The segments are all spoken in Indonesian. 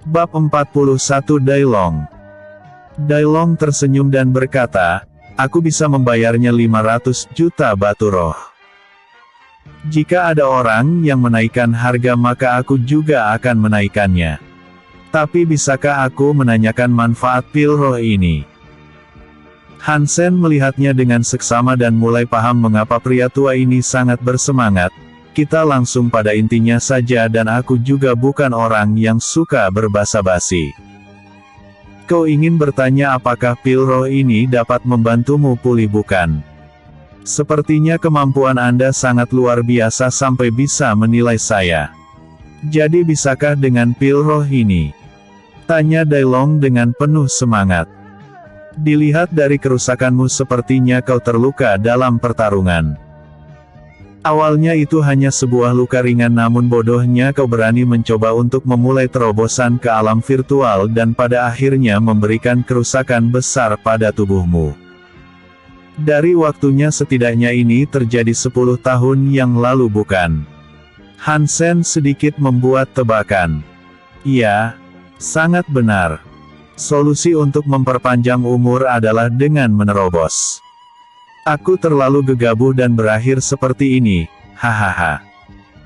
Bab 41 Dailong. Dailong tersenyum dan berkata, aku bisa membayarnya 500 juta batu roh. Jika ada orang yang menaikkan harga maka aku juga akan menaikkannya. Tapi bisakah aku menanyakan manfaat pil roh ini? Hansen melihatnya dengan seksama dan mulai paham mengapa pria tua ini sangat bersemangat. Kita langsung pada intinya saja dan aku juga bukan orang yang suka berbasa-basi. Kau ingin bertanya apakah pil roh ini dapat membantumu pulih bukan? Sepertinya kemampuan Anda sangat luar biasa sampai bisa menilai saya. Jadi bisakah dengan pil roh ini? Tanya Dailong dengan penuh semangat. Dilihat dari kerusakanmu sepertinya kau terluka dalam pertarungan. Awalnya itu hanya sebuah luka ringan namun bodohnya kau berani mencoba untuk memulai terobosan ke alam virtual dan pada akhirnya memberikan kerusakan besar pada tubuhmu. Dari waktunya setidaknya ini terjadi 10 tahun yang lalu bukan? Hansen sedikit membuat tebakan. Iya, sangat benar. Solusi untuk memperpanjang umur adalah dengan menerobos. Aku terlalu gegabah dan berakhir seperti ini, hahaha.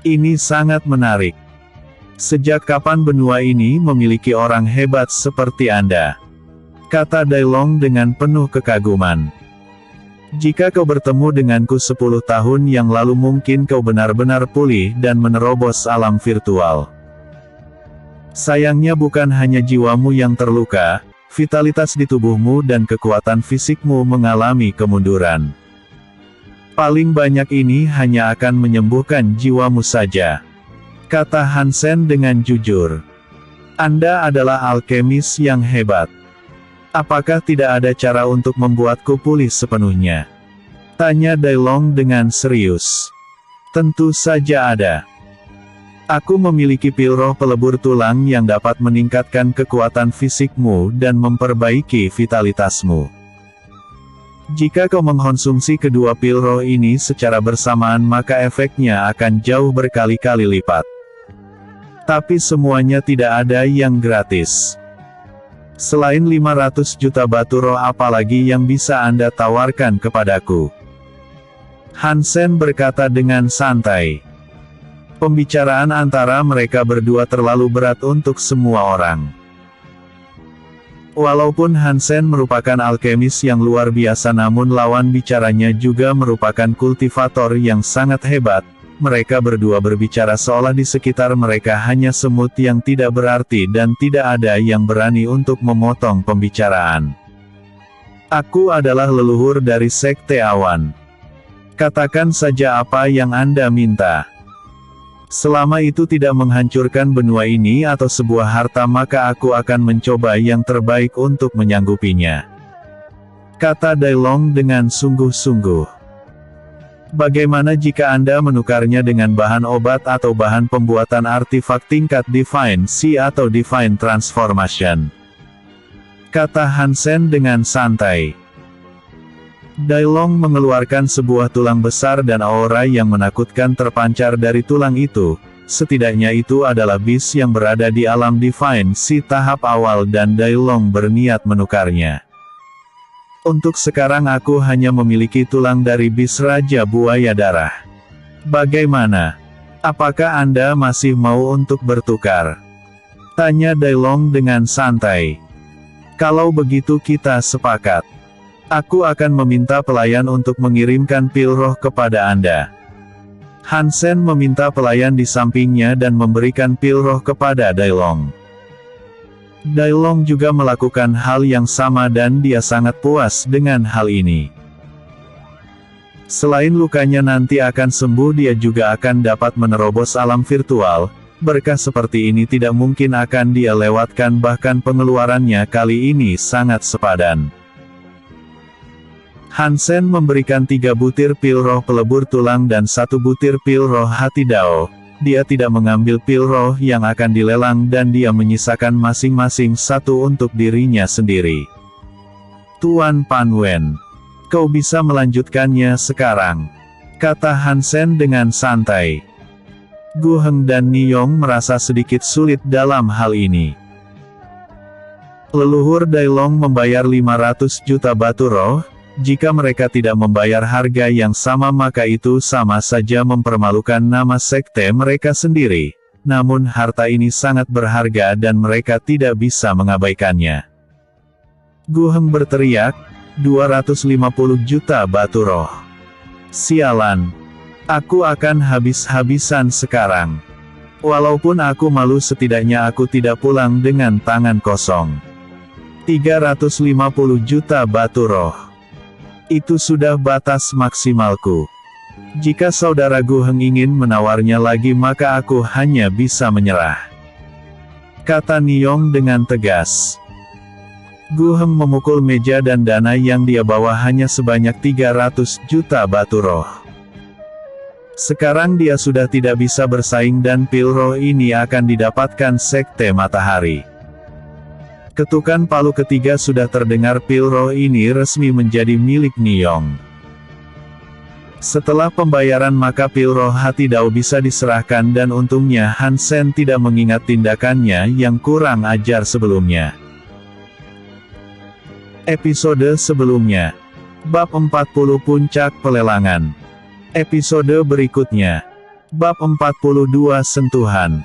Ini sangat menarik. Sejak kapan benua ini memiliki orang hebat seperti Anda? Kata Dailong dengan penuh kekaguman. Jika kau bertemu denganku 10 tahun yang lalu mungkin kau benar-benar pulih dan menerobos alam virtual. Sayangnya bukan hanya jiwamu yang terluka, vitalitas di tubuhmu dan kekuatan fisikmu mengalami kemunduran. Paling banyak ini hanya akan menyembuhkan jiwamu saja. Kata Hansen dengan jujur. Anda adalah alkemis yang hebat. Apakah tidak ada cara untuk membuatku pulih sepenuhnya? Tanya Dailong dengan serius. Tentu saja ada. Aku memiliki pil roh pelebur tulang yang dapat meningkatkan kekuatan fisikmu dan memperbaiki vitalitasmu. Jika kau mengkonsumsi kedua pil roh ini secara bersamaan maka efeknya akan jauh berkali-kali lipat. Tapi semuanya tidak ada yang gratis. Selain 500 juta batu roh apalagi yang bisa Anda tawarkan kepadaku? Hansen berkata dengan santai. Pembicaraan antara mereka berdua terlalu berat untuk semua orang. Walaupun Hansen merupakan alkemis yang luar biasa namun lawan bicaranya juga merupakan kultivator yang sangat hebat, mereka berdua berbicara seolah di sekitar mereka hanya semut yang tidak berarti dan tidak ada yang berani untuk memotong pembicaraan. Aku adalah leluhur dari Sekte Awan. Katakan saja apa yang Anda minta. Selama itu tidak menghancurkan benua ini atau sebuah harta maka aku akan mencoba yang terbaik untuk menyanggupinya. Kata Dailong dengan sungguh-sungguh. Bagaimana jika Anda menukarnya dengan bahan obat atau bahan pembuatan artifak tingkat Divine Sea atau Divine Transformation? Kata Hansen dengan santai. Dailong mengeluarkan sebuah tulang besar dan aura yang menakutkan terpancar dari tulang itu. Setidaknya itu adalah bis yang berada di alam Divine Sea tahap awal dan Dailong berniat menukarnya. Untuk sekarang aku hanya memiliki tulang dari bis Raja Buaya Darah. Bagaimana? Apakah Anda masih mau untuk bertukar? Tanya Dailong dengan santai. Kalau begitu kita sepakat. Aku akan meminta pelayan untuk mengirimkan pil roh kepada Anda. Hansen meminta pelayan di sampingnya dan memberikan pil roh kepada Dailong. Dailong juga melakukan hal yang sama dan dia sangat puas dengan hal ini. Selain lukanya nanti akan sembuh dia juga akan dapat menerobos alam virtual. Berkah seperti ini tidak mungkin akan dia lewatkan bahkan pengeluarannya kali ini sangat sepadan. Hansen memberikan 3 butir pil roh pelebur tulang dan 1 butir pil roh hati Dao. Dia tidak mengambil pil roh yang akan dilelang dan dia menyisakan masing-masing 1 untuk dirinya sendiri. Tuan Panwen, kau bisa melanjutkannya sekarang. Kata Hansen dengan santai. Gu Heng dan Niyong merasa sedikit sulit dalam hal ini. Leluhur Dailong membayar 500 juta batu roh. Jika mereka tidak membayar harga yang sama maka itu sama saja mempermalukan nama sekte mereka sendiri. Namun harta ini sangat berharga dan mereka tidak bisa mengabaikannya. Gu Heng berteriak, 250 juta batu roh. Sialan. Aku akan habis-habisan sekarang. Walaupun aku malu setidaknya aku tidak pulang dengan tangan kosong. 350 juta batu roh. Itu sudah batas maksimalku. Jika saudara Gu Heng ingin menawarnya lagi maka aku hanya bisa menyerah, kata Niong dengan tegas. Gu Heng memukul meja dan dana yang dia bawa hanya sebanyak 300 juta batu roh. Sekarang dia sudah tidak bisa bersaing dan pil roh ini akan didapatkan sekte matahari. Ketukan palu ketiga sudah terdengar, pil roh ini resmi menjadi milik Niong. Setelah pembayaran maka pil roh hati Dao bisa diserahkan dan untungnya Han Sen tidak mengingat tindakannya yang kurang ajar sebelumnya. Episode sebelumnya. Bab 40 Puncak Pelelangan. Episode berikutnya. Bab 42 Sentuhan.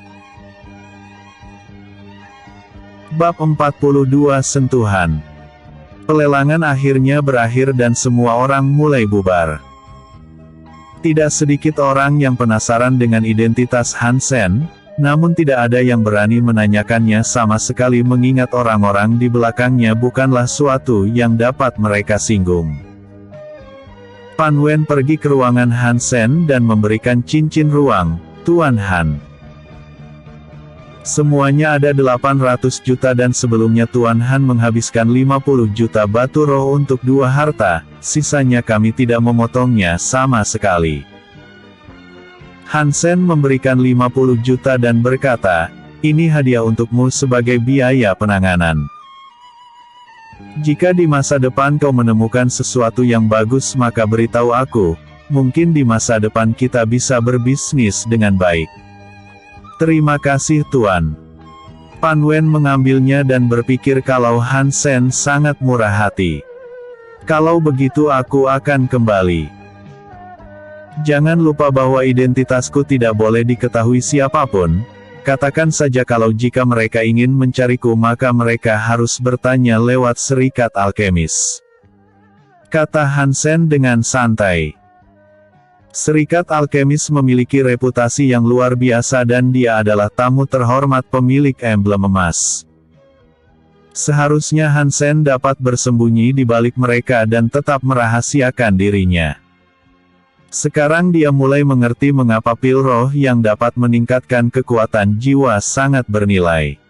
Bab 42 Sentuhan. Pelelangan akhirnya berakhir dan semua orang mulai bubar. Tidak sedikit orang yang penasaran dengan identitas Han Sen, namun tidak ada yang berani menanyakannya sama sekali mengingat orang-orang di belakangnya bukanlah suatu yang dapat mereka singgung. Pan Wen pergi ke ruangan Han Sen dan memberikan cincin ruang, Tuan Han. Semuanya ada 800 juta dan sebelumnya Tuan Han menghabiskan 50 juta batu roh untuk 2 harta, sisanya kami tidak memotongnya sama sekali. Han Sen memberikan 50 juta dan berkata, ini hadiah untukmu sebagai biaya penanganan. Jika di masa depan kau menemukan sesuatu yang bagus maka beritahu aku, mungkin di masa depan kita bisa berbisnis dengan baik. Terima kasih Tuan. Pan Wen mengambilnya dan berpikir kalau Han Sen sangat murah hati. Kalau begitu aku akan kembali. Jangan lupa bahwa identitasku tidak boleh diketahui siapapun. Katakan saja kalau jika mereka ingin mencariku maka mereka harus bertanya lewat serikat alkemis, kata Han Sen dengan santai. Serikat alkemis memiliki reputasi yang luar biasa dan dia adalah tamu terhormat pemilik emblem emas. Seharusnya Han Sen dapat bersembunyi di balik mereka dan tetap merahasiakan dirinya. Sekarang dia mulai mengerti mengapa pil roh yang dapat meningkatkan kekuatan jiwa sangat bernilai.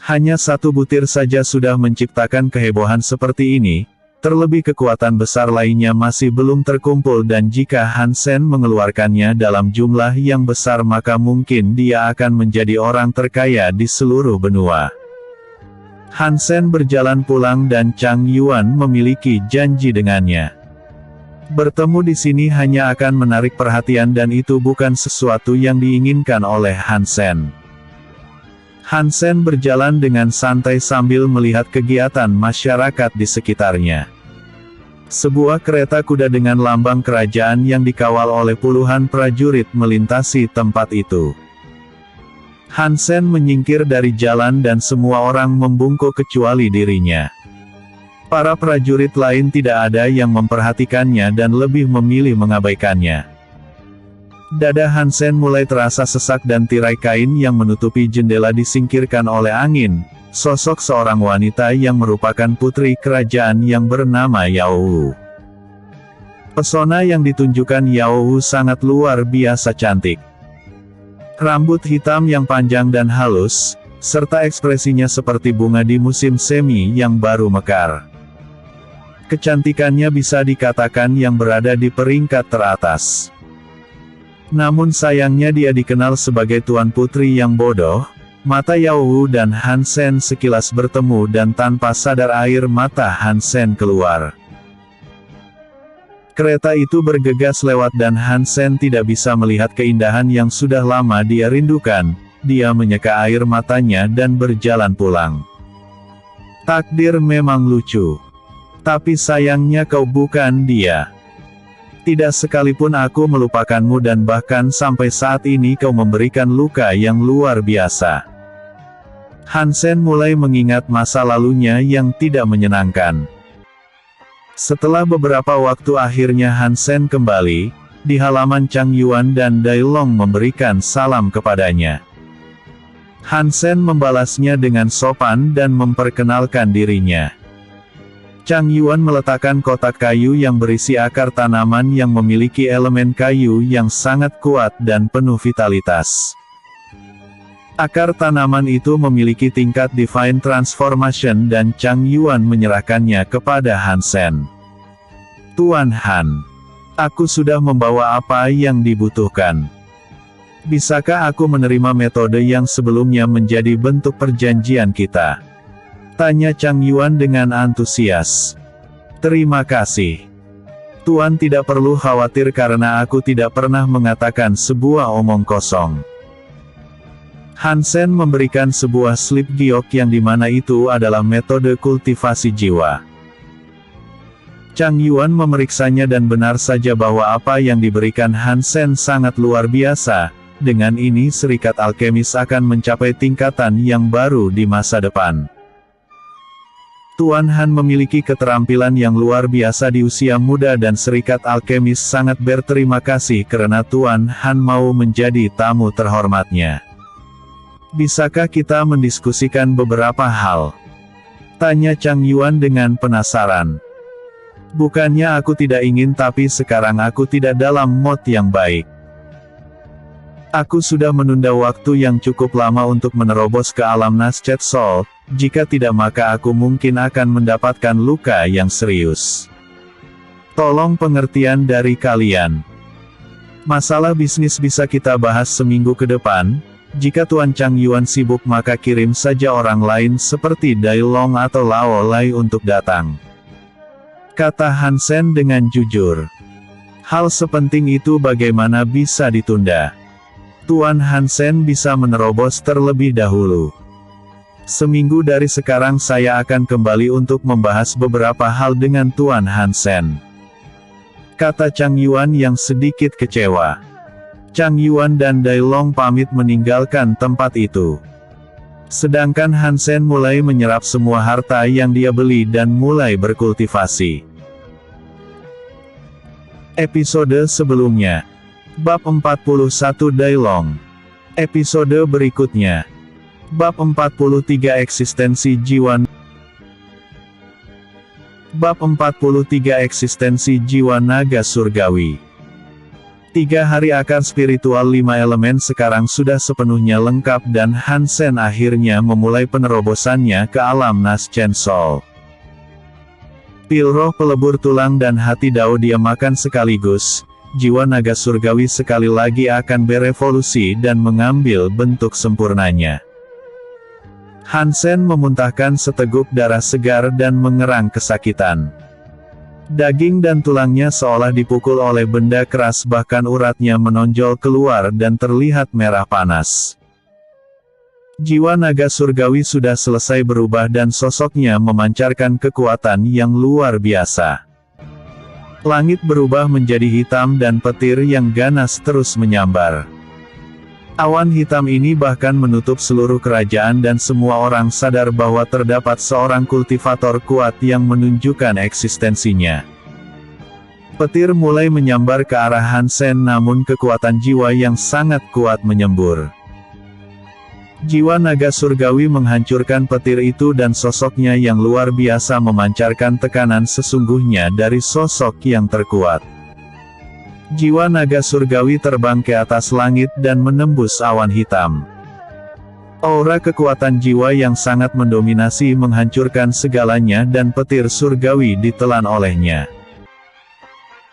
Hanya 1 butir saja sudah menciptakan kehebohan seperti ini. Terlebih kekuatan besar lainnya masih belum terkumpul dan jika Han Sen mengeluarkannya dalam jumlah yang besar maka mungkin dia akan menjadi orang terkaya di seluruh benua. Han Sen berjalan pulang dan Chang Yuan memiliki janji dengannya. Bertemu di sini hanya akan menarik perhatian dan itu bukan sesuatu yang diinginkan oleh Han Sen. Han Sen berjalan dengan santai sambil melihat kegiatan masyarakat di sekitarnya. Sebuah kereta kuda dengan lambang kerajaan yang dikawal oleh puluhan prajurit melintasi tempat itu. Han Sen menyingkir dari jalan dan semua orang membungkuk kecuali dirinya. Para prajurit lain tidak ada yang memperhatikannya dan lebih memilih mengabaikannya. Dada Han Sen mulai terasa sesak dan tirai kain yang menutupi jendela disingkirkan oleh angin. Sosok seorang wanita yang merupakan putri kerajaan yang bernama Yao Wu. Pesona yang ditunjukkan Yao Wu sangat luar biasa cantik. Rambut hitam yang panjang dan halus, serta ekspresinya seperti bunga di musim semi yang baru mekar. Kecantikannya bisa dikatakan yang berada di peringkat teratas. Namun sayangnya dia dikenal sebagai Tuan Putri yang bodoh. Mata Yao Wu dan Han Sen sekilas bertemu dan tanpa sadar air mata Han Sen keluar. Kereta itu bergegas lewat dan Han Sen tidak bisa melihat keindahan yang sudah lama dia rindukan. dia menyeka air matanya dan berjalan pulang. Takdir memang lucu. Tapi sayangnya kau bukan dia. Tidak sekalipun aku melupakanmu dan bahkan sampai saat ini kau memberikan luka yang luar biasa. Hansen mulai mengingat masa lalunya yang tidak menyenangkan. Setelah beberapa waktu akhirnya Hansen kembali, di halaman Chang Yuan dan Dai Long memberikan salam kepadanya. Hansen membalasnya dengan sopan dan memperkenalkan dirinya. Chang Yuan meletakkan kotak kayu yang berisi akar tanaman yang memiliki elemen kayu yang sangat kuat dan penuh vitalitas. Akar tanaman itu memiliki tingkat Divine Transformation dan Chang Yuan menyerahkannya kepada Hansen. Tuan Han, aku sudah membawa apa yang dibutuhkan. Bisakah aku menerima metode yang sebelumnya menjadi bentuk perjanjian kita? Tanya Chang Yuan dengan antusias. Terima kasih. Tuan tidak perlu khawatir karena aku tidak pernah mengatakan sebuah omong kosong. Hansen memberikan sebuah slip giok yang dimana itu adalah metode kultivasi jiwa. Chang Yuan memeriksanya dan benar saja bahwa apa yang diberikan Hansen sangat luar biasa. Dengan ini serikat alkemis akan mencapai tingkatan yang baru di masa depan. Tuan Han memiliki keterampilan yang luar biasa di usia muda dan serikat alkemis sangat berterima kasih karena Tuan Han mau menjadi tamu terhormatnya. Bisakah kita mendiskusikan beberapa hal? Tanya Chang Yuan dengan penasaran. Bukannya aku tidak ingin tapi sekarang aku tidak dalam mood yang baik. Aku sudah menunda waktu yang cukup lama untuk menerobos ke alam Naschet Sol, jika tidak maka aku mungkin akan mendapatkan luka yang serius. Tolong pengertian dari kalian. Masalah bisnis bisa kita bahas seminggu ke depan, jika Tuan Chang Yuan sibuk maka kirim saja orang lain seperti Dai Long atau Lao Lai untuk datang. Kata Hansen dengan jujur. Hal sepenting itu bagaimana bisa ditunda? Tuan Hansen bisa menerobos terlebih dahulu. Seminggu dari sekarang saya akan kembali untuk membahas beberapa hal dengan Tuan Hansen. Kata Chang Yuan yang sedikit kecewa. Chang Yuan dan Dai Long pamit meninggalkan tempat itu. Sedangkan Hansen mulai menyerap semua harta yang dia beli dan mulai berkultivasi. Episode sebelumnya. Bab 41 Dai Long. Episode berikutnya. Bab 43 Eksistensi Jiwa. Bab 43 Eksistensi Jiwa Naga Surgawi. 3 hari akar spiritual 5 elemen sekarang sudah sepenuhnya lengkap dan Hansen akhirnya memulai penerobosannya ke alam Naschet Sol. Pil roh pelebur tulang dan hati Dao dia makan sekaligus. Jiwa naga surgawi sekali lagi akan berevolusi dan mengambil bentuk sempurnanya. Hansen memuntahkan seteguk darah segar dan mengerang kesakitan. Daging dan tulangnya seolah dipukul oleh benda keras bahkan uratnya menonjol keluar dan terlihat merah panas. Jiwa naga surgawi sudah selesai berubah dan sosoknya memancarkan kekuatan yang luar biasa. Langit berubah menjadi hitam dan petir yang ganas terus menyambar. Awan hitam ini bahkan menutup seluruh kerajaan dan semua orang sadar bahwa terdapat seorang kultivator kuat yang menunjukkan eksistensinya. Petir mulai menyambar ke arah Hansen namun kekuatan jiwa yang sangat kuat menyembur. Jiwa naga surgawi menghancurkan petir itu dan sosoknya yang luar biasa memancarkan tekanan sesungguhnya dari sosok yang terkuat. Jiwa naga surgawi terbang ke atas langit dan menembus awan hitam. Aura kekuatan jiwa yang sangat mendominasi menghancurkan segalanya dan petir surgawi ditelan olehnya.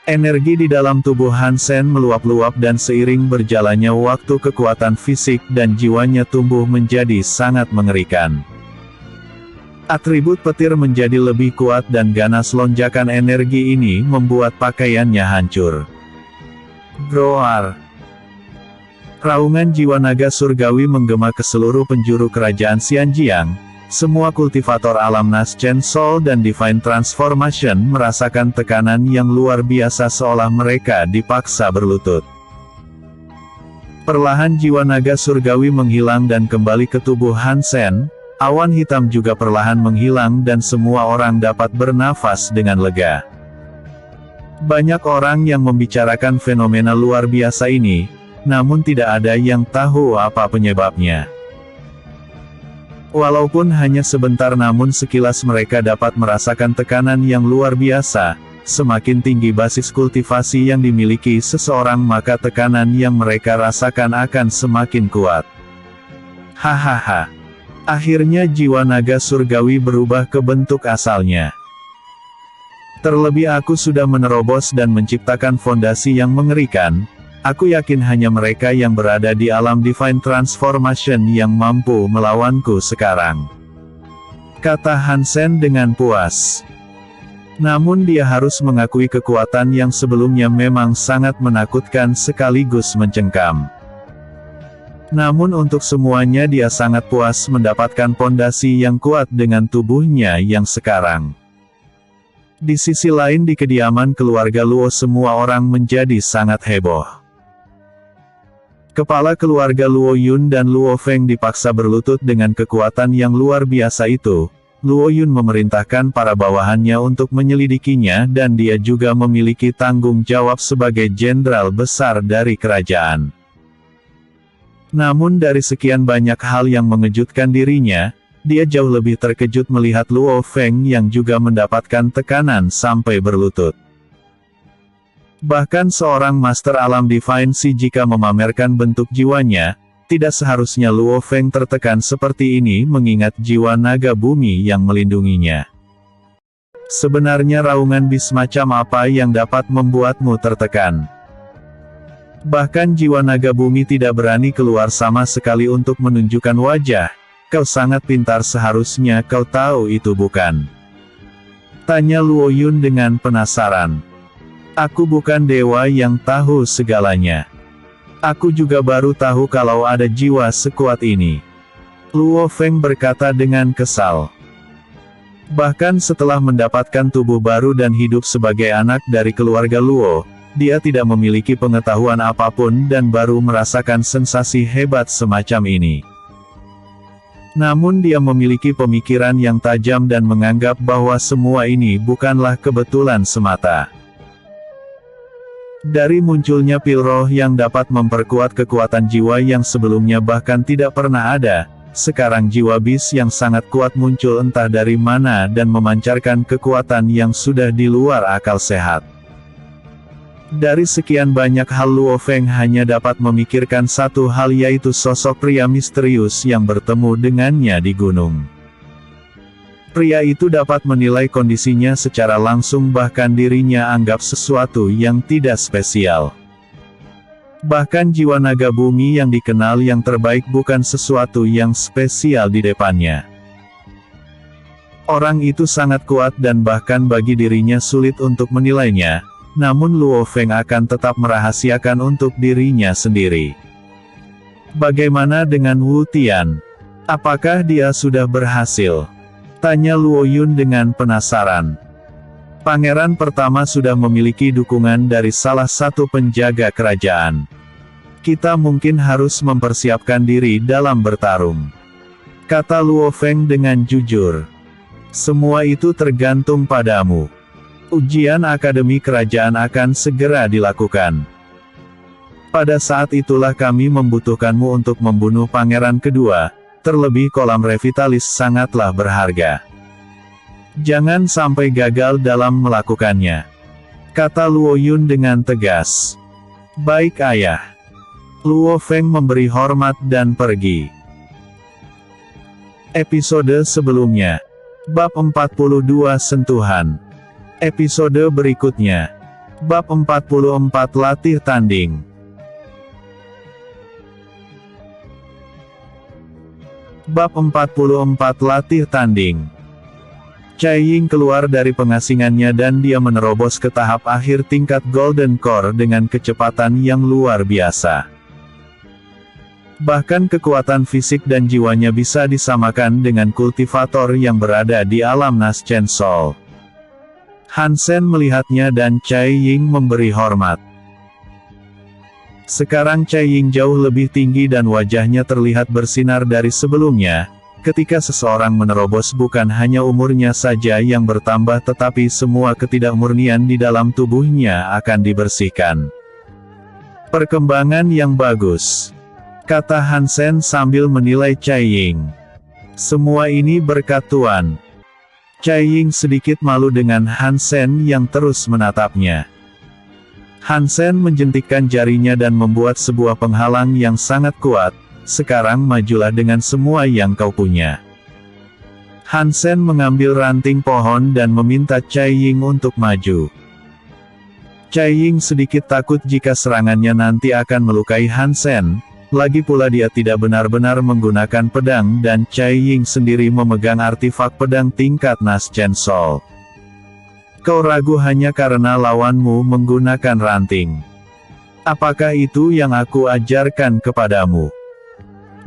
Energi di dalam tubuh Hansen meluap-luap dan seiring berjalannya waktu kekuatan fisik dan jiwanya tumbuh menjadi sangat mengerikan. Atribut petir menjadi lebih kuat dan ganas lonjakan energi ini membuat pakaiannya hancur. Groar. Raungan jiwa naga surgawi menggema ke seluruh penjuru kerajaan Xianjiang. Semua kultivator alam Naschen Soul dan Divine Transformation merasakan tekanan yang luar biasa seolah mereka dipaksa berlutut. Perlahan jiwa naga surgawi menghilang dan kembali ke tubuh Han Sen. Awan hitam juga perlahan menghilang dan semua orang dapat bernafas dengan lega. Banyak orang yang membicarakan fenomena luar biasa ini, namun tidak ada yang tahu apa penyebabnya. Walaupun hanya sebentar namun sekilas mereka dapat merasakan tekanan yang luar biasa. Semakin tinggi basis kultivasi yang dimiliki seseorang maka tekanan yang mereka rasakan akan semakin kuat. Hahaha. Akhirnya jiwa naga surgawi berubah ke bentuk asalnya. Terlebih aku sudah menerobos dan menciptakan fondasi yang mengerikan. Aku yakin hanya mereka yang berada di alam Divine Transformation yang mampu melawanku sekarang. Kata Han Sen dengan puas. Namun dia harus mengakui kekuatan yang sebelumnya memang sangat menakutkan sekaligus mencengkam. Namun untuk semuanya dia sangat puas mendapatkan pondasi yang kuat dengan tubuhnya yang sekarang. Di sisi lain di kediaman keluarga Luo semua orang menjadi sangat heboh. Kepala keluarga Luo Yun dan Luo Feng dipaksa berlutut dengan kekuatan yang luar biasa itu. Luo Yun memerintahkan para bawahannya untuk menyelidikinya dan dia juga memiliki tanggung jawab sebagai jenderal besar dari kerajaan. Namun dari sekian banyak hal yang mengejutkan dirinya, dia jauh lebih terkejut melihat Luo Feng yang juga mendapatkan tekanan sampai berlutut. Bahkan seorang master alam divine si jika memamerkan bentuk jiwanya, tidak seharusnya Luo Feng tertekan seperti ini mengingat jiwa naga bumi yang melindunginya. Sebenarnya raungan bis macam apa yang dapat membuatmu tertekan? Bahkan jiwa naga bumi tidak berani keluar sama sekali untuk menunjukkan wajah. Kau sangat pintar seharusnya kau tahu itu bukan? Tanya Luo Yun dengan penasaran. Aku bukan dewa yang tahu segalanya. Aku juga baru tahu kalau ada jiwa sekuat ini. Luo Feng berkata dengan kesal. Bahkan setelah mendapatkan tubuh baru dan hidup sebagai anak dari keluarga Luo, dia tidak memiliki pengetahuan apapun dan baru merasakan sensasi hebat semacam ini. Namun dia memiliki pemikiran yang tajam dan menganggap bahwa semua ini bukanlah kebetulan semata. Dari munculnya pil roh yang dapat memperkuat kekuatan jiwa yang sebelumnya bahkan tidak pernah ada, sekarang jiwa bis yang sangat kuat muncul entah dari mana dan memancarkan kekuatan yang sudah di luar akal sehat. Dari sekian banyak hal Luo Feng hanya dapat memikirkan satu hal yaitu sosok pria misterius yang bertemu dengannya di gunung. Pria itu dapat menilai kondisinya secara langsung bahkan dirinya anggap sesuatu yang tidak spesial. Bahkan jiwa naga bumi yang dikenal yang terbaik bukan sesuatu yang spesial di depannya. Orang itu sangat kuat dan bahkan bagi dirinya sulit untuk menilainya, namun Luo Feng akan tetap merahasiakan untuk dirinya sendiri. Bagaimana dengan Wu Tian? Apakah dia sudah berhasil? Tanya Luo Yun dengan penasaran. Pangeran pertama sudah memiliki dukungan dari salah satu penjaga kerajaan. Kita mungkin harus mempersiapkan diri dalam bertarung. Kata Luo Feng dengan jujur. Semua itu tergantung padamu. Ujian akademi kerajaan akan segera dilakukan. Pada saat itulah kami membutuhkanmu untuk membunuh pangeran kedua. Terlebih kolam revitalis sangatlah berharga. Jangan sampai gagal dalam melakukannya. Kata Luo Yun dengan tegas. Baik ayah. Luo Feng memberi hormat dan pergi. Episode sebelumnya. Bab 42 Sentuhan. Episode berikutnya. Bab 44 Latih Tanding. Bab 44 Latih Tanding. Cai Ying keluar dari pengasingannya dan dia menerobos ke tahap akhir tingkat Golden Core dengan kecepatan yang luar biasa. Bahkan kekuatan fisik dan jiwanya bisa disamakan dengan kultivator yang berada di alam Naschen Sol. Han Sen melihatnya dan Cai Ying memberi hormat. Sekarang Cai Ying jauh lebih tinggi dan wajahnya terlihat bersinar dari sebelumnya. Ketika seseorang menerobos, bukan hanya umurnya saja yang bertambah tetapi semua ketidakmurnian di dalam tubuhnya akan dibersihkan. Perkembangan yang bagus, kata Han Sen sambil menilai Cai Ying. Semua ini berkat Tuan. Cai Ying sedikit malu dengan Han Sen yang terus menatapnya. Han Sen menjentikkan jarinya dan membuat sebuah penghalang yang sangat kuat. Sekarang majulah dengan semua yang kau punya. Han Sen mengambil ranting pohon dan meminta Cai Ying untuk maju. Cai Ying sedikit takut jika serangannya nanti akan melukai Han Sen. Lagi pula dia tidak benar-benar menggunakan pedang dan Cai Ying sendiri memegang artifak pedang tingkat Naschen Sol. Kau ragu hanya karena lawanmu menggunakan ranting. Apakah itu yang aku ajarkan kepadamu?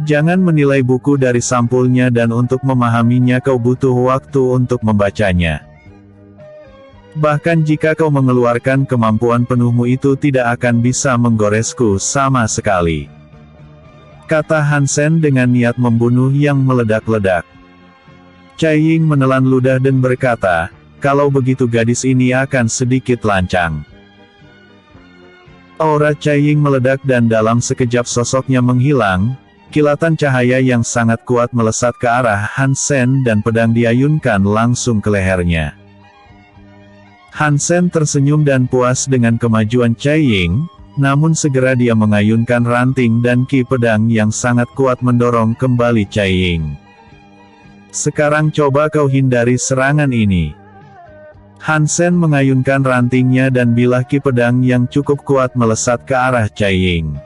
Jangan menilai buku dari sampulnya dan untuk memahaminya kau butuh waktu untuk membacanya. Bahkan jika kau mengeluarkan kemampuan penuhmu itu tidak akan bisa menggoresku sama sekali. Kata Han Sen dengan niat membunuh yang meledak-ledak. Cai Ying menelan ludah dan berkata, kalau begitu gadis ini akan sedikit lancang. Aura Cai Ying meledak dan dalam sekejap sosoknya menghilang. Kilatan cahaya yang sangat kuat melesat ke arah Han Sen dan pedang diayunkan langsung ke lehernya. Han Sen tersenyum dan puas dengan kemajuan Cai Ying, namun segera dia mengayunkan ranting dan ki pedang yang sangat kuat mendorong kembali Cai Ying. Sekarang coba kau hindari serangan ini. Han Sen mengayunkan rantingnya dan bilah ki pedang yang cukup kuat melesat ke arah Cai Ying.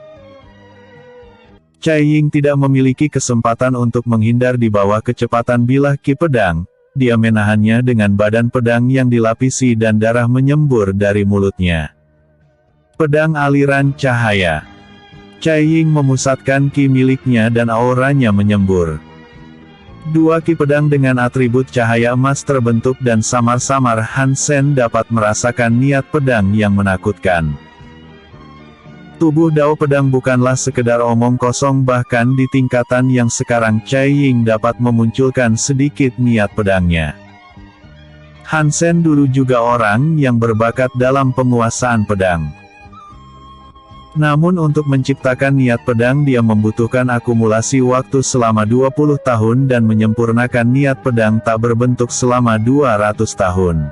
Cai Ying tidak memiliki kesempatan untuk menghindar di bawah kecepatan bilah ki pedang. Dia menahannya dengan badan pedang yang dilapisi dan darah menyembur dari mulutnya. Pedang aliran cahaya. Cai Ying memusatkan ki miliknya dan auranya menyembur. Dua ki pedang dengan atribut cahaya emas terbentuk dan samar-samar Han Sen dapat merasakan niat pedang yang menakutkan. Tubuh Dao Pedang bukanlah sekedar omong kosong, bahkan di tingkatan yang sekarang Cai Ying dapat memunculkan sedikit niat pedangnya. Han Sen dulu juga orang yang berbakat dalam penguasaan pedang. Namun untuk menciptakan niat pedang dia membutuhkan akumulasi waktu selama 20 tahun dan menyempurnakan niat pedang tak berbentuk selama 200 tahun.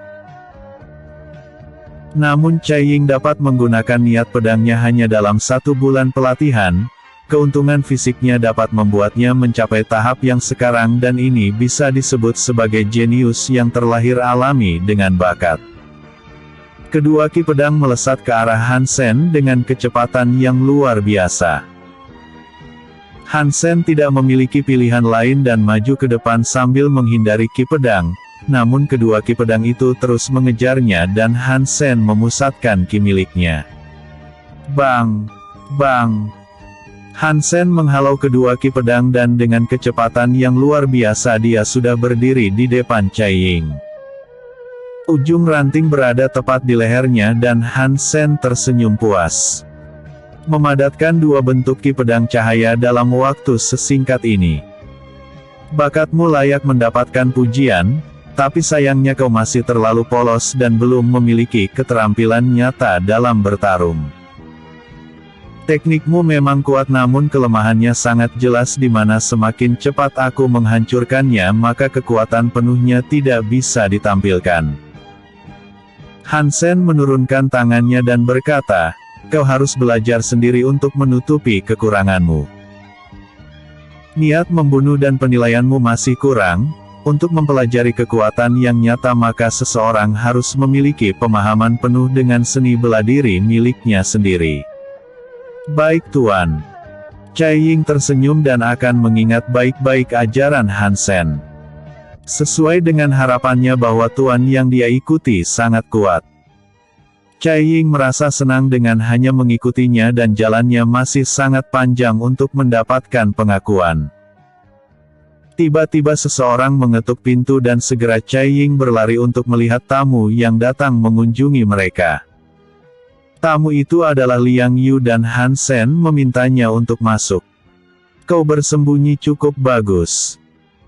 Namun Cai Ying dapat menggunakan niat pedangnya hanya dalam 1 bulan pelatihan. Keuntungan fisiknya dapat membuatnya mencapai tahap yang sekarang dan ini bisa disebut sebagai jenius yang terlahir alami dengan bakat. Kedua ki pedang melesat ke arah Han Sen dengan kecepatan yang luar biasa. Han Sen tidak memiliki pilihan lain dan maju ke depan sambil menghindari ki pedang. Namun kedua ki pedang itu terus mengejarnya dan Han Sen memusatkan ki miliknya. Bang! Bang! Han Sen menghalau kedua ki pedang dan dengan kecepatan yang luar biasa dia sudah berdiri di depan Cai Ying. Ujung ranting berada tepat di lehernya dan Han Sen tersenyum puas. Memadatkan dua bentuk ki pedang cahaya dalam waktu sesingkat ini. Bakatmu layak mendapatkan pujian. Tapi sayangnya kau masih terlalu polos dan belum memiliki keterampilan nyata dalam bertarung. Teknikmu memang kuat namun kelemahannya sangat jelas di mana semakin cepat aku menghancurkannya maka kekuatan penuhnya tidak bisa ditampilkan. Han Sen menurunkan tangannya dan berkata, kau harus belajar sendiri untuk menutupi kekuranganmu. Niat membunuh dan penilaianmu masih kurang. Untuk mempelajari kekuatan yang nyata maka seseorang harus memiliki pemahaman penuh dengan seni bela diri miliknya sendiri. Baik Tuan. Cai Ying tersenyum dan akan mengingat baik-baik ajaran Han Sen. Sesuai dengan harapannya bahwa Tuan yang dia ikuti sangat kuat. Cai Ying merasa senang dengan hanya mengikutinya dan jalannya masih sangat panjang untuk mendapatkan pengakuan. Tiba-tiba seseorang mengetuk pintu dan segera Cai Ying berlari untuk melihat tamu yang datang mengunjungi mereka. Tamu itu adalah Liang Yu dan Han Sen memintanya untuk masuk. Kau bersembunyi cukup bagus.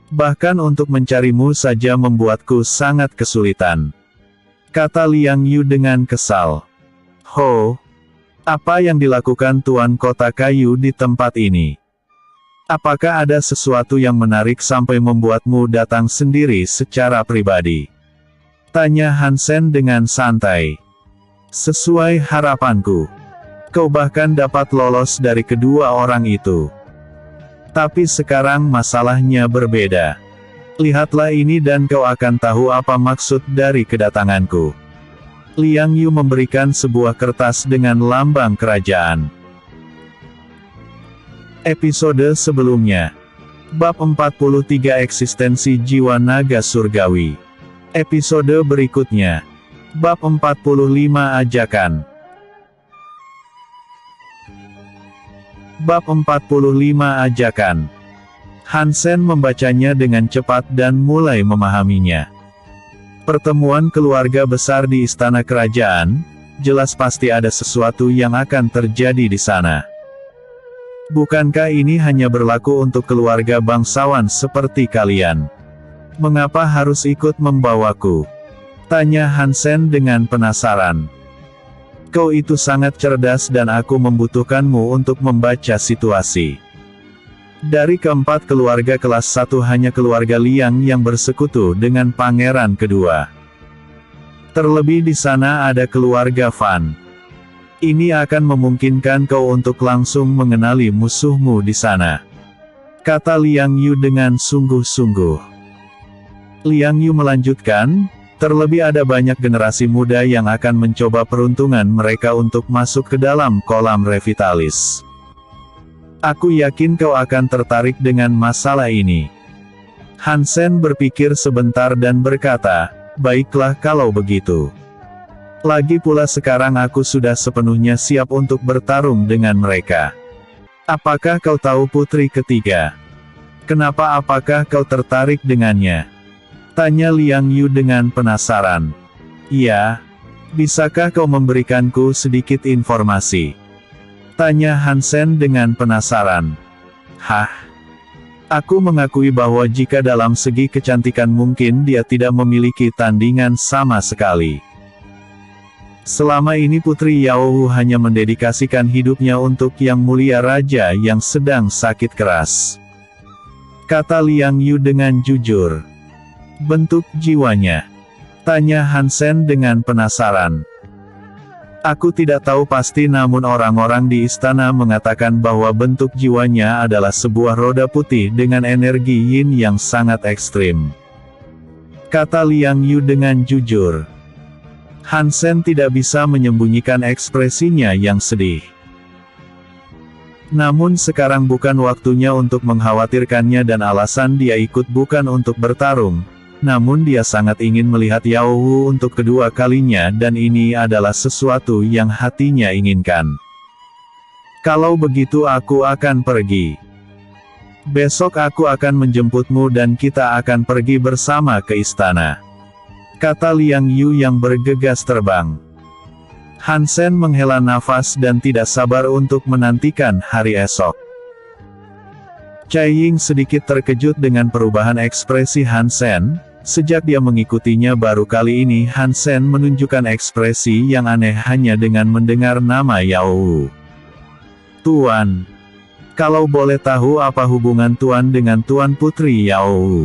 Bahkan untuk mencarimu saja membuatku sangat kesulitan, kata Liang Yu dengan kesal. Ho, apa yang dilakukan Tuan Kota Kayu di tempat ini? Apakah ada sesuatu yang menarik sampai membuatmu datang sendiri secara pribadi? Tanya Han Sen dengan santai. Sesuai harapanku, kau bahkan dapat lolos dari kedua orang itu. Tapi sekarang masalahnya berbeda. Lihatlah ini dan kau akan tahu apa maksud dari kedatanganku. Liang Yu memberikan sebuah kertas dengan lambang kerajaan. Episode sebelumnya. Bab 43 Eksistensi Jiwa Naga Surgawi. Episode berikutnya. Bab 45 Ajakan. Bab 45 Ajakan. Han Sen membacanya dengan cepat dan mulai memahaminya. Pertemuan keluarga besar di istana kerajaan, jelas pasti ada sesuatu yang akan terjadi di sana. Bukankah ini hanya berlaku untuk keluarga bangsawan seperti kalian? Mengapa harus ikut membawaku? Tanya Han Sen dengan penasaran. Kau itu sangat cerdas dan aku membutuhkanmu untuk membaca situasi. Dari keempat keluarga kelas 1 hanya keluarga Liang yang bersekutu dengan pangeran kedua. Terlebih di sana ada keluarga Fan. Ini akan memungkinkan kau untuk langsung mengenali musuhmu di sana, kata Liang Yu dengan sungguh-sungguh. Liang Yu melanjutkan, terlebih ada banyak generasi muda yang akan mencoba peruntungan mereka untuk masuk ke dalam kolam revitalis. Aku yakin kau akan tertarik dengan masalah ini. Han Sen berpikir sebentar dan berkata, baiklah kalau begitu. Lagi pula sekarang aku sudah sepenuhnya siap untuk bertarung dengan mereka. Apakah kau tahu putri ketiga? Kenapa apakah kau tertarik dengannya? Tanya Liang Yu dengan penasaran. Iya, bisakah kau memberikanku sedikit informasi? Tanya Han Sen dengan penasaran. Hah? Aku mengakui bahwa jika dalam segi kecantikan mungkin dia tidak memiliki tandingan sama sekali. Selama ini Putri Yao hanya mendedikasikan hidupnya untuk Yang Mulia Raja yang sedang sakit keras, kata Liang Yu dengan jujur. Bentuk jiwanya? Tanya Han Sen dengan penasaran. Aku tidak tahu pasti namun orang-orang di istana mengatakan bahwa bentuk jiwanya adalah sebuah roda putih dengan energi yin yang sangat ekstrim, kata Liang Yu dengan jujur. Han Sen tidak bisa menyembunyikan ekspresinya yang sedih. Namun sekarang bukan waktunya untuk mengkhawatirkannya dan alasan dia ikut bukan untuk bertarung. Namun dia sangat ingin melihat Yao Wu untuk kedua kalinya dan ini adalah sesuatu yang hatinya inginkan. Kalau begitu aku akan pergi. Besok aku akan menjemputmu dan kita akan pergi bersama ke istana, kata Liang Yu yang bergegas terbang. Han Sen menghela nafas dan tidak sabar untuk menantikan hari esok. Cai Ying sedikit terkejut dengan perubahan ekspresi Han Sen. Sejak dia mengikutinya baru kali ini Han Sen menunjukkan ekspresi yang aneh hanya dengan mendengar nama Yao Wu. Tuan, kalau boleh tahu apa hubungan Tuan dengan Tuan Putri Yao Wu?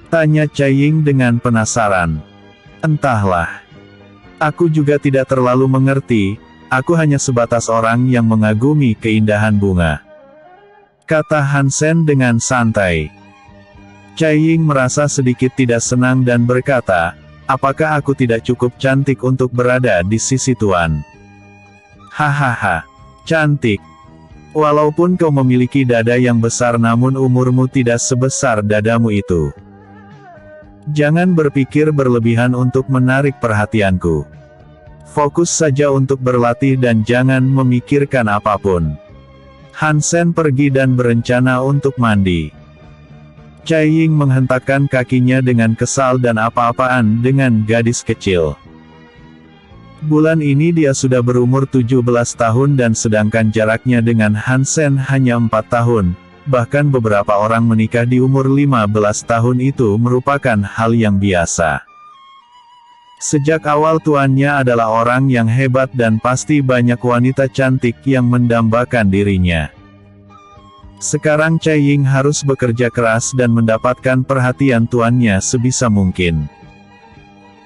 Tanya Cai Ying dengan penasaran. Entahlah. Aku juga tidak terlalu mengerti, aku hanya sebatas orang yang mengagumi keindahan bunga, kata Han Sen dengan santai. Cai Ying merasa sedikit tidak senang dan berkata, apakah aku tidak cukup cantik untuk berada di sisi Tuan? Hahaha, cantik. Walaupun kau memiliki dada yang besar namun umurmu tidak sebesar dadamu itu. Jangan berpikir berlebihan untuk menarik perhatianku. Fokus saja untuk berlatih dan jangan memikirkan apapun. Hansen pergi dan berencana untuk mandi. Cai Ying menghentakkan kakinya dengan kesal dan apa-apaan dengan gadis kecil. Bulan ini dia sudah berumur 17 tahun dan sedangkan jaraknya dengan Hansen hanya 4 tahun, bahkan beberapa orang menikah di umur 15 tahun itu merupakan hal yang biasa. Sejak awal tuannya adalah orang yang hebat dan pasti banyak wanita cantik yang mendambakan dirinya. Sekarang Cai Ying harus bekerja keras dan mendapatkan perhatian tuannya sebisa mungkin.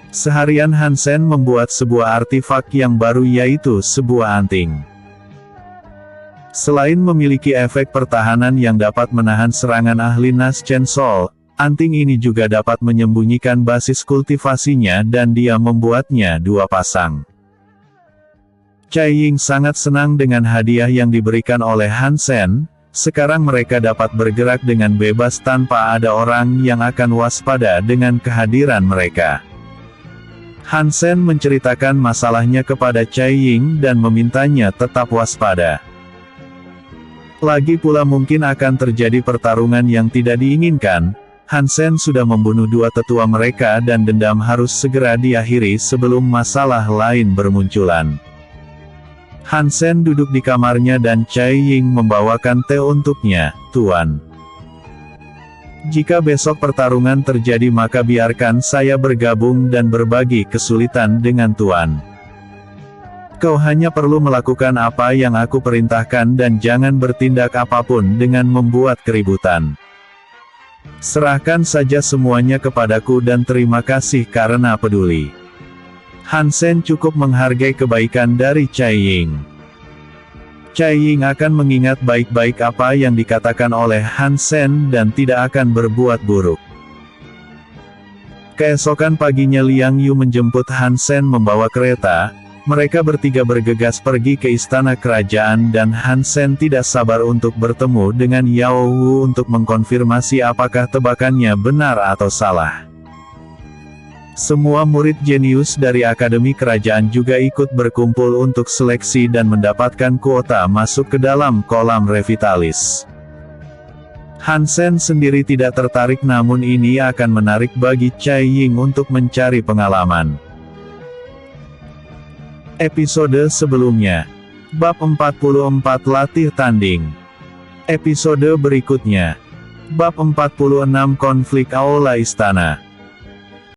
Seharian Hansen membuat sebuah artefak yang baru yaitu sebuah anting. Selain memiliki efek pertahanan yang dapat menahan serangan ahli Nas Chen Sol, anting ini juga dapat menyembunyikan basis kultivasinya dan dia membuatnya 2 pasang. Cai Ying sangat senang dengan hadiah yang diberikan oleh Hansen. Sekarang mereka dapat bergerak dengan bebas tanpa ada orang yang akan waspada dengan kehadiran mereka. Hansen menceritakan masalahnya kepada Cai Ying dan memintanya tetap waspada. Lagi pula mungkin akan terjadi pertarungan yang tidak diinginkan. Hansen sudah membunuh 2 tetua mereka dan dendam harus segera diakhiri sebelum masalah lain bermunculan. Hansen duduk di kamarnya dan Cai Ying membawakan teh untuknya. "Tuan, jika besok pertarungan terjadi maka biarkan saya bergabung dan berbagi kesulitan dengan Tuan. Kau hanya perlu melakukan apa yang aku perintahkan dan jangan bertindak apapun dengan membuat keributan. Serahkan saja semuanya kepadaku dan terima kasih karena peduli." Hansen cukup menghargai kebaikan dari Cai Ying. Cai Ying akan mengingat baik-baik apa yang dikatakan oleh Hansen dan tidak akan berbuat buruk. Keesokan paginya Liang Yu menjemput Hansen membawa kereta. Mereka bertiga bergegas pergi ke istana kerajaan dan Hansen tidak sabar untuk bertemu dengan Yao Wu untuk mengkonfirmasi apakah tebakannya benar atau salah. Semua murid jenius dari Akademi Kerajaan juga ikut berkumpul untuk seleksi dan mendapatkan kuota masuk ke dalam kolam revitalis. Hansen sendiri tidak tertarik namun ini akan menarik bagi Cai Ying untuk mencari pengalaman. Episode sebelumnya. Bab 44 Latih Tanding. Episode berikutnya. Bab 46 Konflik Aula Istana.